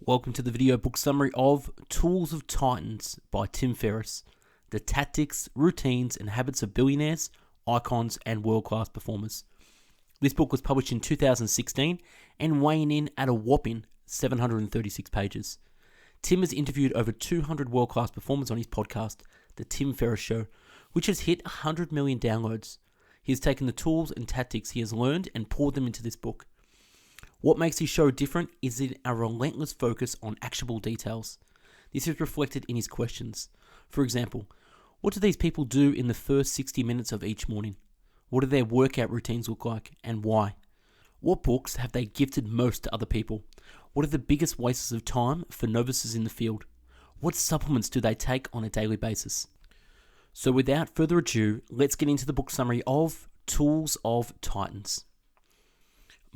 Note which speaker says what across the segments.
Speaker 1: Welcome to the video book summary of Tools of Titans by Tim Ferriss, the tactics, routines, and habits of billionaires, icons, and world-class performers. This book was published in 2016 and weighing in at a whopping 736 pages. Tim has interviewed over 200 world-class performers on his podcast, The Tim Ferriss Show, which has hit 100 million downloads. He has taken the tools and tactics he has learned and poured them into this book. What makes his show different is a relentless focus on actionable details. This is reflected in his questions. For example, what do these people do in the first 60 minutes of each morning? What do their workout routines look like and why? What books have they gifted most to other people? What are the biggest wastes of time for novices in the field? What supplements do they take on a daily basis? So without further ado, let's get into the book summary of Tools of Titans.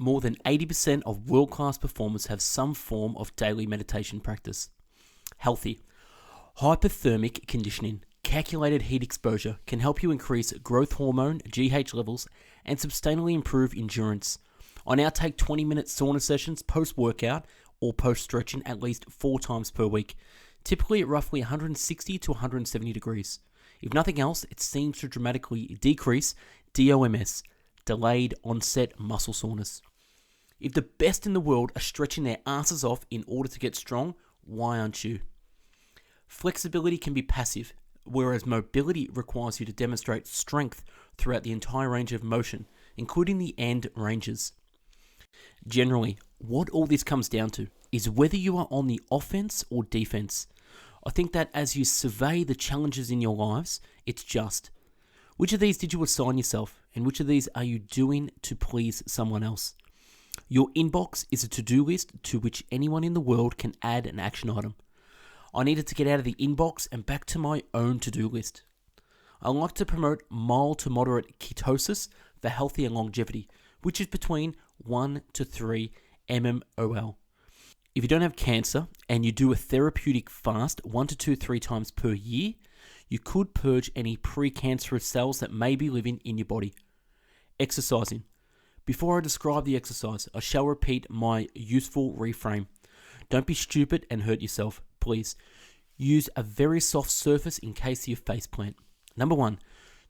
Speaker 1: More than 80% of world-class performers have some form of daily meditation practice. Healthy. Hypothermic conditioning, calculated heat exposure, can help you increase growth hormone, GH levels, and sustainably improve endurance. I now take 20-minute sauna sessions post-workout or post-stretching at least 4 times per week, typically at roughly 160 to 170 degrees. If nothing else, it seems to dramatically decrease DOMS, delayed onset muscle soreness. If the best in the world are stretching their asses off in order to get strong, why aren't you? Flexibility can be passive, whereas mobility requires you to demonstrate strength throughout the entire range of motion, including the end ranges. Generally, what all this comes down to is whether you are on the offense or defense. I think that as you survey the challenges in your lives, it's just, which of these did you assign yourself, and which of these are you doing to please someone else? Your inbox is a to-do list to which anyone in the world can add an action item. I needed to get out of the inbox and back to my own to-do list. I like to promote mild to moderate ketosis for healthier longevity, which is between 1 to 3 mmol. If you don't have cancer and you do a therapeutic fast 1 to 3 times per year, you could purge any precancerous cells that may be living in your body. Exercising. Before I describe the exercise, I shall repeat my useful reframe. Don't be stupid and hurt yourself, please. Use a very soft surface in case you faceplant. Number 1,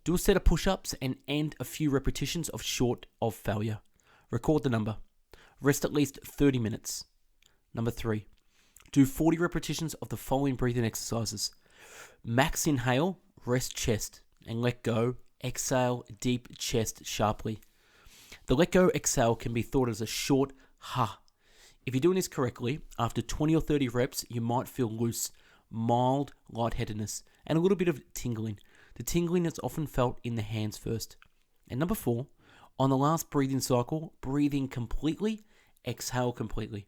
Speaker 1: do a set of push-ups and end a few repetitions of short of failure. Record the number. Rest at least 30 minutes. Number 3, do 40 repetitions of the following breathing exercises. Max inhale, rest chest, and let go. Exhale, deep chest sharply. The let go exhale can be thought as a short ha. If you're doing this correctly, after 20 or 30 reps, you might feel loose, mild lightheadedness, and a little bit of tingling. The tingling is often felt in the hands first. And number 4, on the last breathing cycle, breathe in completely, exhale completely.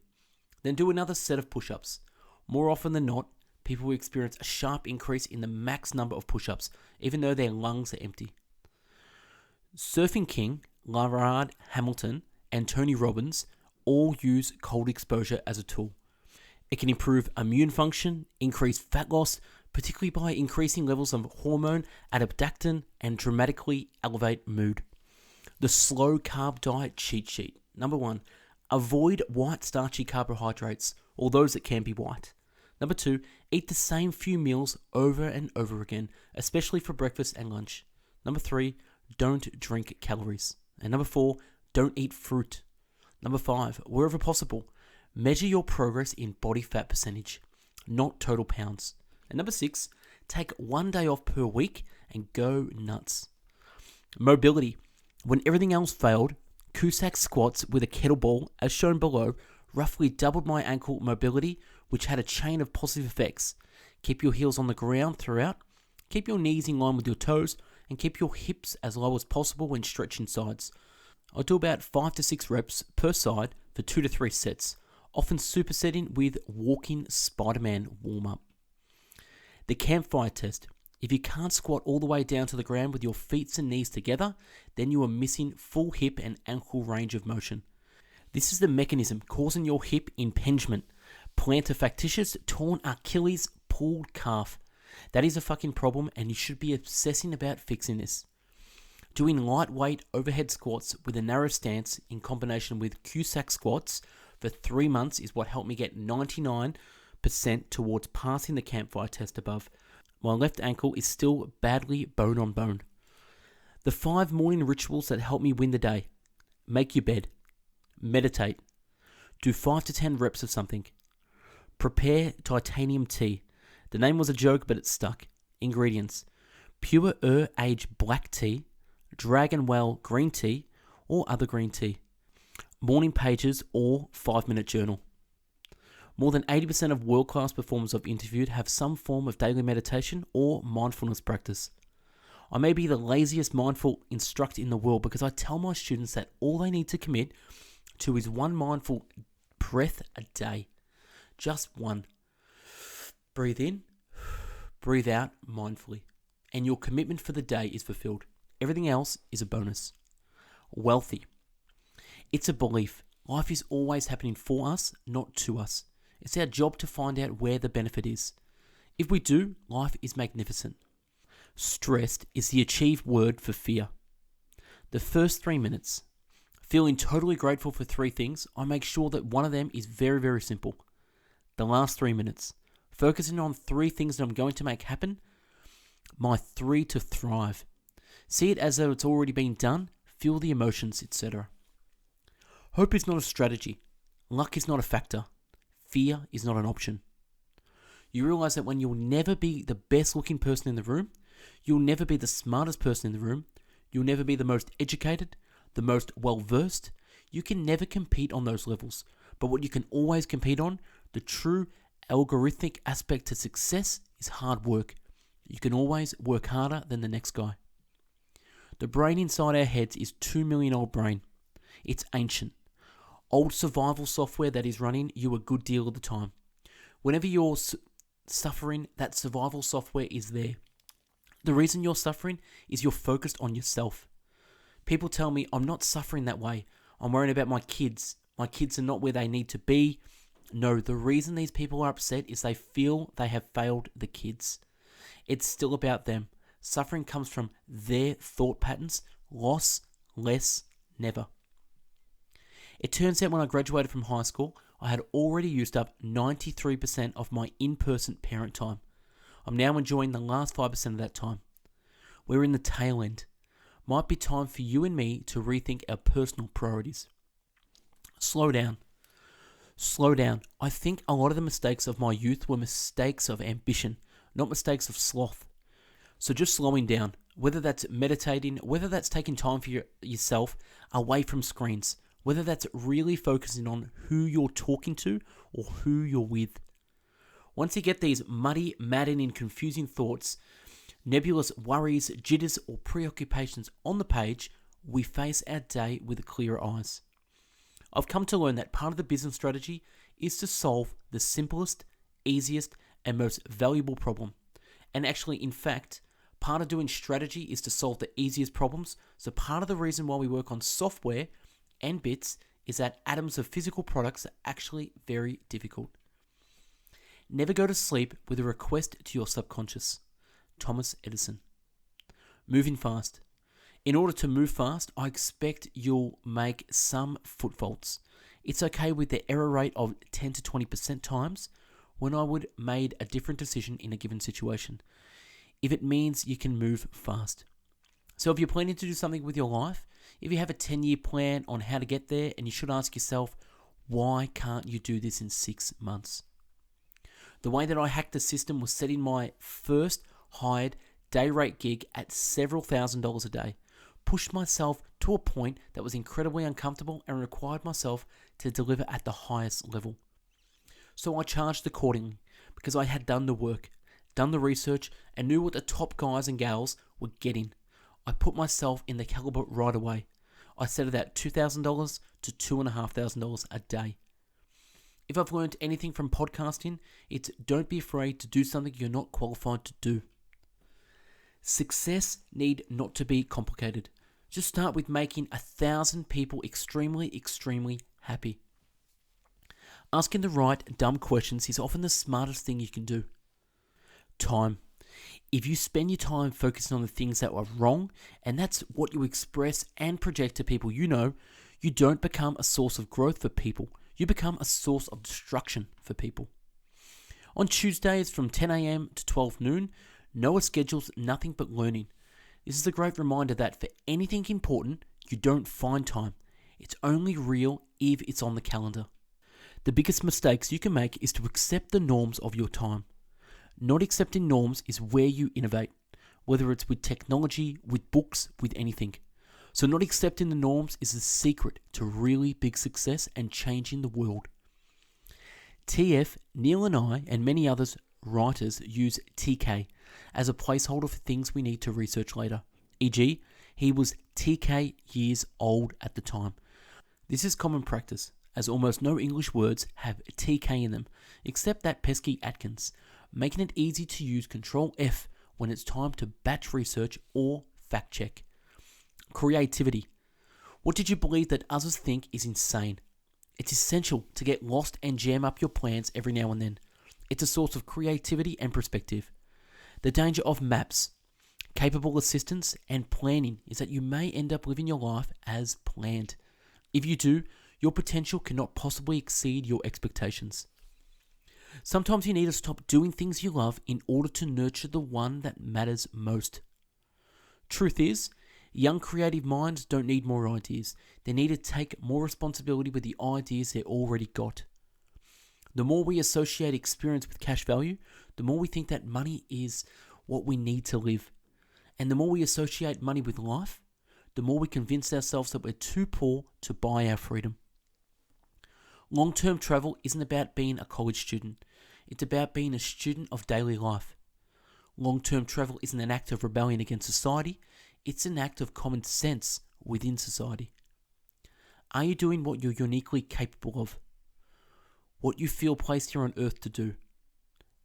Speaker 1: Then do another set of push-ups. More often than not, people will experience a sharp increase in the max number of push-ups, even though their lungs are empty. Surfing King, Laird Hamilton, and Tony Robbins all use cold exposure as a tool. It can improve immune function, increase fat loss, particularly by increasing levels of hormone adaptogenic, and dramatically elevate mood. The slow carb diet cheat sheet. Number 1, avoid white starchy carbohydrates, or those that can be white. Number 2, eat the same few meals over and over again, especially for breakfast and lunch. Number 3, don't drink calories. And number 4, don't eat fruit. Number 5, wherever possible, measure your progress in body fat percentage, not total pounds. And number 6, take 1 day off per week and go nuts. Mobility. When everything else failed, Cossack squats with a kettlebell, as shown below, roughly doubled my ankle mobility, which had a chain of positive effects. Keep your heels on the ground throughout, keep your knees in line with your toes, and keep your hips as low as possible when stretching sides. I do about 5 to 6 reps per side for 2 to 3 sets, often supersetting with walking Spider-Man warm-up. The campfire test. If you can't squat all the way down to the ground with your feet and knees together, then you are missing full hip and ankle range of motion. This is the mechanism causing your hip impingement, plantar fasciitis, torn Achilles, pulled calf. That is a fucking problem, and you should be obsessing about fixing this. Doing lightweight overhead squats with a narrow stance in combination with Cossack squats for 3 months is what helped me get 99% towards passing the campfire test above. My left ankle is still badly bone on bone. The 5 morning rituals that help me win the day. Make your bed. Meditate. Do 5 to 10 reps of something. Prepare titanium tea. The name was a joke, but it stuck. Ingredients: pure aged black tea, dragon well green tea, or other green tea. Morning pages or 5-minute journal. More than 80% of world-class performers I've interviewed have some form of daily meditation or mindfulness practice. I may be the laziest mindful instructor in the world because I tell my students that all they need to commit to is 1 mindful breath a day. Just 1. Breathe in, breathe out mindfully, and your commitment for the day is fulfilled. Everything else is a bonus. Wealthy. It's a belief. Life is always happening for us, not to us. It's our job to find out where the benefit is. If we do, life is magnificent. Stressed is the achieved word for fear. The first 3 minutes. Feeling totally grateful for 3 things, I make sure that one of them is very, very simple. The last 3 minutes. Focusing on 3 things that I'm going to make happen. My 3 to thrive. See it as though it's already been done. Feel the emotions, etc. Hope is not a strategy. Luck is not a factor. Fear is not an option. You realize that when you'll never be the best looking person in the room, you'll never be the smartest person in the room, you'll never be the most educated, the most well-versed, you can never compete on those levels. But what you can always compete on, the true algorithmic aspect to success, is hard work. You can always work harder than the next guy. The brain inside our heads is 2 million old brain. It's ancient. Old survival software that is running you a good deal of the time. Whenever you're suffering, that survival software is there. The reason you're suffering is you're focused on yourself. People tell me, I'm not suffering that way. I'm worrying about my kids. My kids are not where they need to be. No, the reason these people are upset is they feel they have failed the kids. It's still about them. Suffering comes from their thought patterns. Loss, less, never. It turns out when I graduated from high school, I had already used up 93% of my in-person parent time. I'm now enjoying the last 5% of that time. We're in the tail end. Might be time for you and me to rethink our personal priorities. Slow down. Slow down. I think a lot of the mistakes of my youth were mistakes of ambition, not mistakes of sloth. So just slowing down, whether that's meditating, whether that's taking time for yourself away from screens, whether that's really focusing on who you're talking to or who you're with. Once you get these muddy, maddening, confusing thoughts, nebulous worries, jitters, or preoccupations on the page, we face our day with clearer eyes. I've come to learn that part of the business strategy is to solve the simplest, easiest, and most valuable problem. And actually, in fact, part of doing strategy is to solve the easiest problems. So part of the reason why we work on software and bits is that atoms of physical products are actually very difficult. Never go to sleep with a request to your subconscious. Thomas Edison. Moving fast. In order to move fast, I expect you'll make some foot faults. It's okay with the error rate of 10 to 20% times when I would made a different decision in a given situation, if it means you can move fast. So if you're planning to do something with your life, if you have a 10-year plan on how to get there, and you should ask yourself, why can't you do this in 6 months? The way that I hacked the system was setting my first hired day rate gig at several $1,000s a day. Pushed myself to a point that was incredibly uncomfortable and required myself to deliver at the highest level. So I charged accordingly because I had done the work, done the research, and knew what the top guys and gals were getting. I put myself in the caliber right away. I set it at $2,000 to $2,500 a day. If I've learned anything from podcasting, it's don't be afraid to do something you're not qualified to do. Success need not to be complicated. Just start with making 1,000 people extremely, extremely happy. Asking the right dumb questions is often the smartest thing you can do. Time. If you spend your time focusing on the things that are wrong, and that's what you express and project to people you know, you don't become a source of growth for people. You you become a source of destruction for people. On Tuesdays from 10 a.m. to 12 noon, Noah schedules nothing but learning. This is a great reminder that for anything important, you don't find time. It's only real if it's on the calendar. The biggest mistakes you can make is to accept the norms of your time. Not accepting norms is where you innovate, whether it's with technology, with books, with anything. So not accepting the norms is the secret to really big success and changing the world. TF, Neil and I, and many others writers use TK as a placeholder for things we need to research later. E.g., he was TK years old at the time. This is common practice, as almost no English words have TK in them, except that pesky Atkins, making it easy to use Control F when it's time to batch research or fact check. Creativity. What did you believe that others think is insane? It's essential to get lost and jam up your plans every now and then. It's a source of creativity and perspective. The danger of maps, capable assistance, and planning is that you may end up living your life as planned. If you do, your potential cannot possibly exceed your expectations. Sometimes you need to stop doing things you love in order to nurture the one that matters most. Truth is, young creative minds don't need more ideas. They need to take more responsibility with the ideas they've already got. The more we associate experience with cash value, the more we think that money is what we need to live. And the more we associate money with life, the more we convince ourselves that we're too poor to buy our freedom. Long-term travel isn't about being a college student. It's about being a student of daily life. Long-term travel isn't an act of rebellion against society. It's an act of common sense within society. Are you doing what you're uniquely capable of? What you feel placed here on earth to do?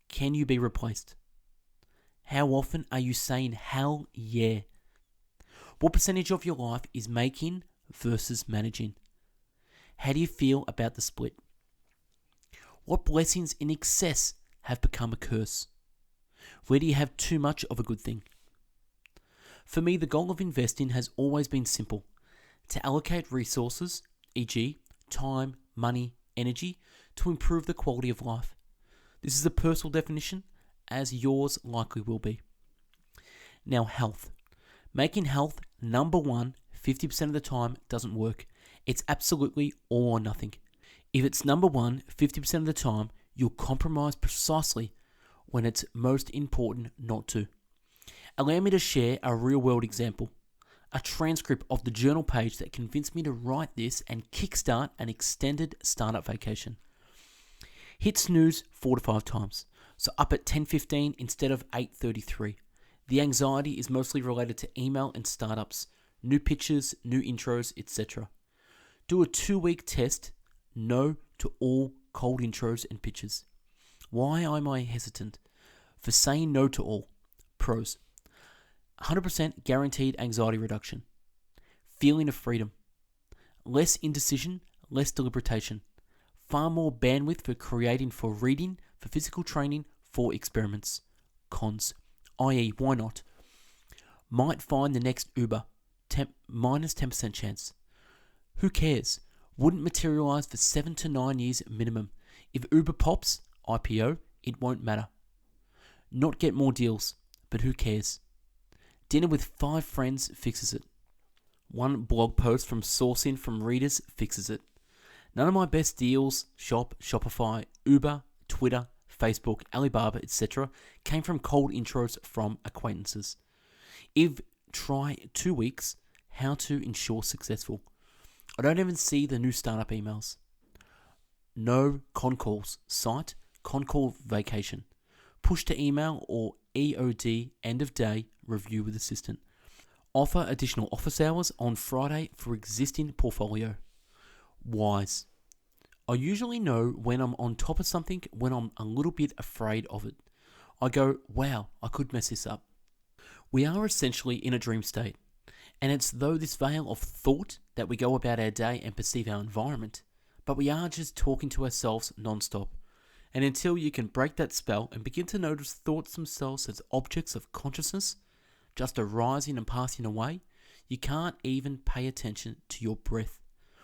Speaker 1: Can you be replaced? How often are you saying hell yeah? What percentage of your life is making versus managing? How do you feel about the split? What blessings in excess have become a curse? Where do you have too much of a good thing? For me, the goal of investing has always been simple: to allocate resources, e.g., time, money, energy, to improve the quality of life. This is a personal definition, as yours likely will be. Now, health. Making health number one 50% of the time doesn't work. It's absolutely all or nothing. If it's number one 50% of the time, you'll compromise precisely when it's most important not to. Allow me to share a real-world example, a transcript of the journal page that convinced me to write this and kickstart an extended startup vacation. Hit snooze 4 to 5 times, so up at 10:15 instead of 8:33. The anxiety is mostly related to email and startups, new pitches, new intros, etc. Do a 2-week test, no to all cold intros and pitches. Why am I hesitant? For saying no to all. Pros: 100% guaranteed anxiety reduction. Feeling of freedom. Less indecision, less deliberation. Far more bandwidth for creating, for reading, for physical training, for experiments. Cons, i.e. why not? Might find the next Uber, minus 10% chance. Who cares? Wouldn't materialize for 7 to 9 years minimum. If Uber pops, IPO, it won't matter. Not get more deals, but who cares? Dinner with 5 friends fixes it. One blog post from sourcing from readers fixes it. None of my best deals, Shopify, Uber, Twitter, Facebook, Alibaba, etc. came from cold intros from acquaintances. If try 2 weeks, how to ensure successful. I don't even see the new startup emails. No con-calls, site, con-call vacation. Push to email or EOD, end of day, review with assistant. Offer additional office hours on Friday for existing portfolio. Wise. I usually know when I'm on top of something, when I'm a little bit afraid of it. I go, wow, I could mess this up. We are essentially in a dream state, and it's through this veil of thought that we go about our day and perceive our environment, but we are just talking to ourselves non-stop. And until you can break that spell and begin to notice thoughts themselves as objects of consciousness, just arising and passing away, you can't even pay attention to your breath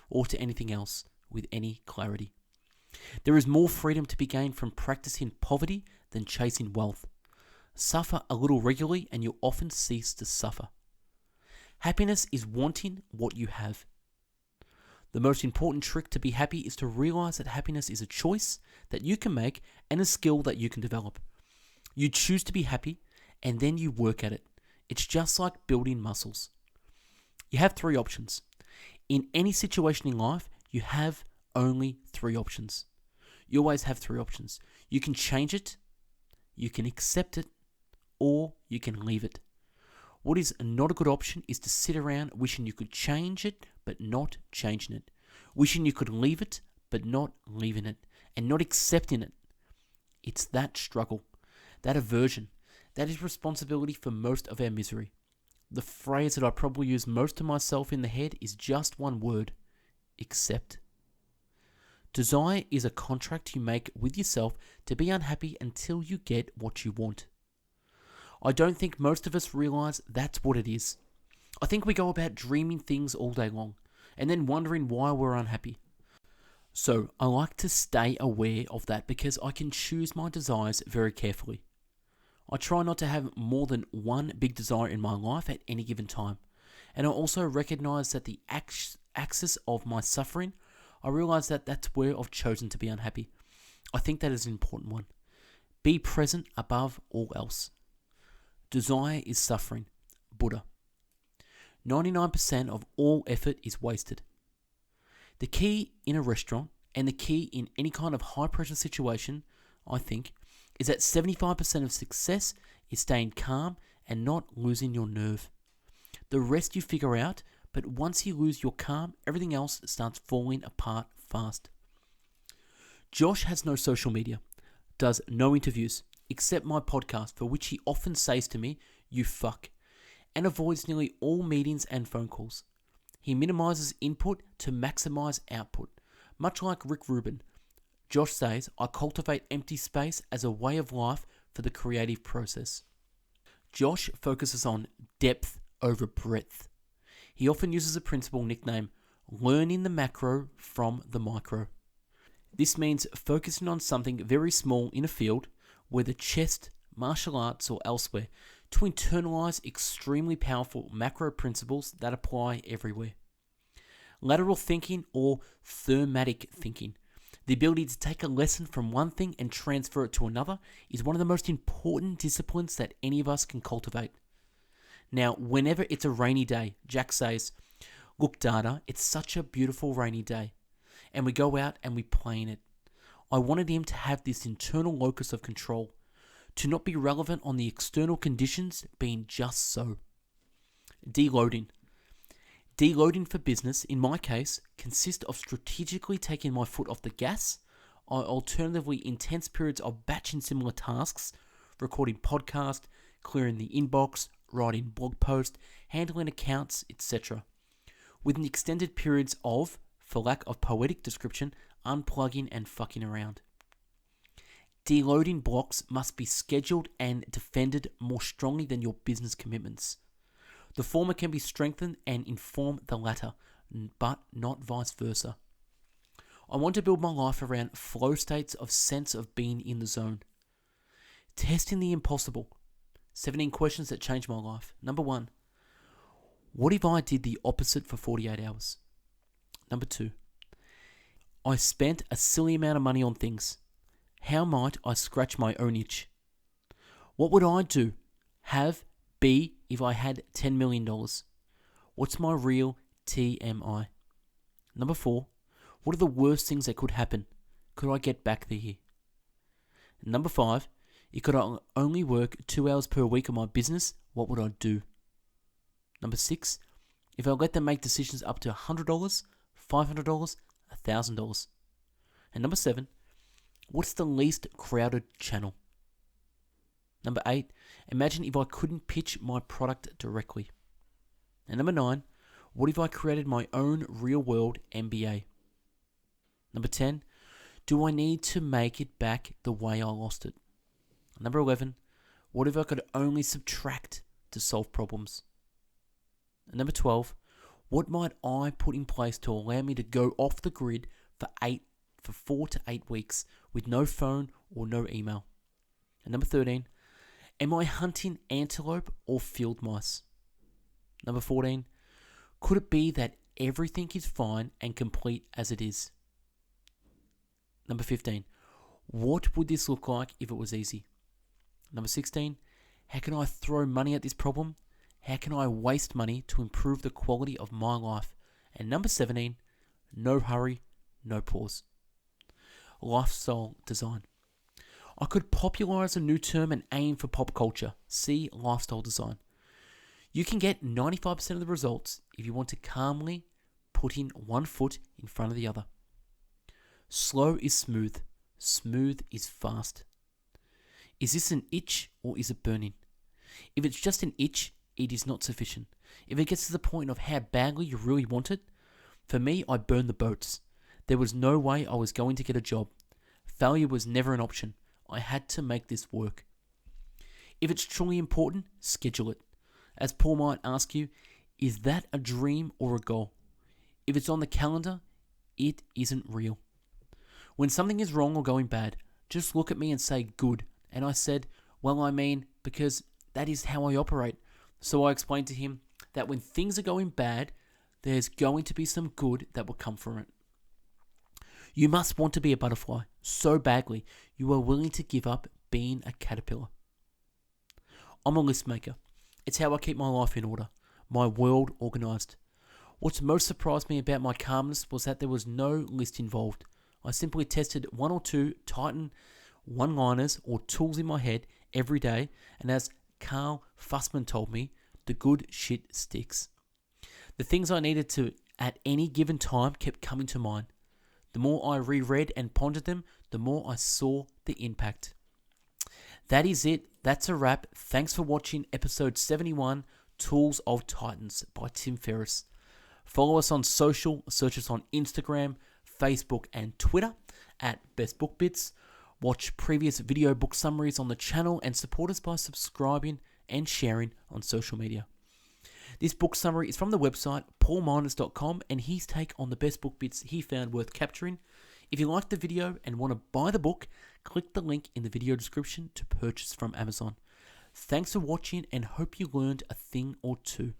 Speaker 1: or to anything else with any clarity. There is more freedom to be gained from practicing poverty than chasing wealth. Suffer a little regularly and you'll often cease to suffer. Happiness is wanting what you have. The most important trick to be happy is to realize that happiness is a choice that you can make and a skill that you can develop. You choose to be happy and then you work at it. It's just like building muscles. You have 3 options. In any situation in life, you have only 3 options. You always have 3 options. You can change it, you can accept it, or you can leave it. What is not a good option is to sit around wishing you could change it, but not changing it. Wishing you could leave it, but not leaving it. And not accepting it. It's that struggle, that aversion, that is responsibility for most of our misery. The phrase that I probably use most to myself in the head is just one word: accept. Desire is a contract you make with yourself to be unhappy until you get what you want. I don't think most of us realize that's what it is. I think we go about dreaming things all day long and then wondering why we're unhappy. So I like to stay aware of that because I can choose my desires very carefully. I try not to have more than one big desire in my life at any given time. And I also recognize that the axis of my suffering, I realize that that's where I've chosen to be unhappy. I think that is an important one. Be present above all else. Desire is suffering. Buddha. 99% of all effort is wasted. The key in a restaurant and the key in any kind of high pressure situation, I think, is that 75% of success is staying calm and not losing your nerve. The rest you figure out, but once you lose your calm, everything else starts falling apart fast. Josh has no social media, does no interviews, except my podcast, for which he often says to me, "You fuck," and avoids nearly all meetings and phone calls. He minimizes input to maximize output. Much like Rick Rubin, Josh says, "I cultivate empty space as a way of life for the creative process." Josh focuses on depth over breadth. He often uses a principle nicknamed learning the macro from the micro. This means focusing on something very small in a field, whether chess, martial arts, or elsewhere, to internalize extremely powerful macro principles that apply everywhere. Lateral thinking or thematic thinking, the ability to take a lesson from one thing and transfer it to another, is one of the most important disciplines that any of us can cultivate. Now, whenever it's a rainy day, Jack says, "Look, Dada, it's such a beautiful rainy day." And we go out and we play in it. I wanted him to have this internal locus of control, to not be relevant on the external conditions being just so. Deloading. Deloading for business, in my case, consists of strategically taking my foot off the gas, or alternatively intense periods of batching similar tasks, recording podcast, clearing the inbox, writing blog posts, handling accounts, etc. With an extended periods of, for lack of poetic description, unplugging and fucking around. Deloading blocks must be scheduled and defended more strongly than your business commitments. The former can be strengthened and inform the latter, but not vice versa. I want to build my life around flow states of sense of being in the zone. Testing the impossible. 17 questions that changed my life. Number 1. What if I did the opposite for 48 hours? Number 2. I spent a silly amount of money on things. How might I scratch my own itch? What would I do, have, be if I had $10 million? What's my real TMI? Number 4. What are the worst things that could happen? Could I get back the year? Number 5. If could I only work 2 hours per week on my business, what would I do? Number 6. If I let them make decisions up to $100, $500, $1,000. And number 7. What's the least crowded channel? Number 8. Imagine if I couldn't pitch my product directly. And number 9. What if I created my own real-world MBA? Number 10. Do I need to make it back the way I lost it? Number 11. What if I could only subtract to solve problems? And number 12. What might I put in place to allow me to go off the grid for for 4 to 8 weeks with no phone or no email. And number 13, am I hunting antelope or field mice? Number 14, could it be that everything is fine and complete as it is? Number 15, what would this look like if it was easy? Number 16, how can I throw money at this problem? How can I waste money to improve the quality of my life? And number 17, no hurry, no pause. Lifestyle design. I could popularize a new term and aim for pop culture. See lifestyle design. You can get 95% of the results if you want to calmly put in one foot in front of the other. Slow is smooth. Smooth is fast. Is this an itch or is it burning? If it's just an itch, it is not sufficient. If it gets to the point of how badly you really want it, for me, I burned the boats. There was no way I was going to get a job. Failure was never an option. I had to make this work. If it's truly important, schedule it. As Paul might ask you, is that a dream or a goal? If it's on the calendar, it isn't real. When something is wrong or going bad, just look at me and say good. And I said, well, I mean, because that is how I operate. So I explained to him that when things are going bad, there's going to be some good that will come from it. You must want to be a butterfly so badly you are willing to give up being a caterpillar. I'm a list maker. It's how I keep my life in order, my world organized. What most surprised me about my calmness was that there was no list involved. I simply tested 1 or 2 Titan one-liners or tools in my head every day, and as Carl Fussman told me, the good shit sticks. The things I needed to at any given time kept coming to mind. The more I reread and pondered them, the more I saw the impact. That is it. That's a wrap. Thanks for watching episode 71, Tools of Titans by Tim Ferriss. Follow us on social. Search us on Instagram, Facebook, and Twitter at Best Book Bits. Watch previous video book summaries on the channel and support us by subscribing and sharing on social media. This book summary is from the website paulminders.com and his take on the best book bits he found worth capturing. If you liked the video and want to buy the book, click the link in the video description to purchase from Amazon. Thanks for watching and hope you learned a thing or two.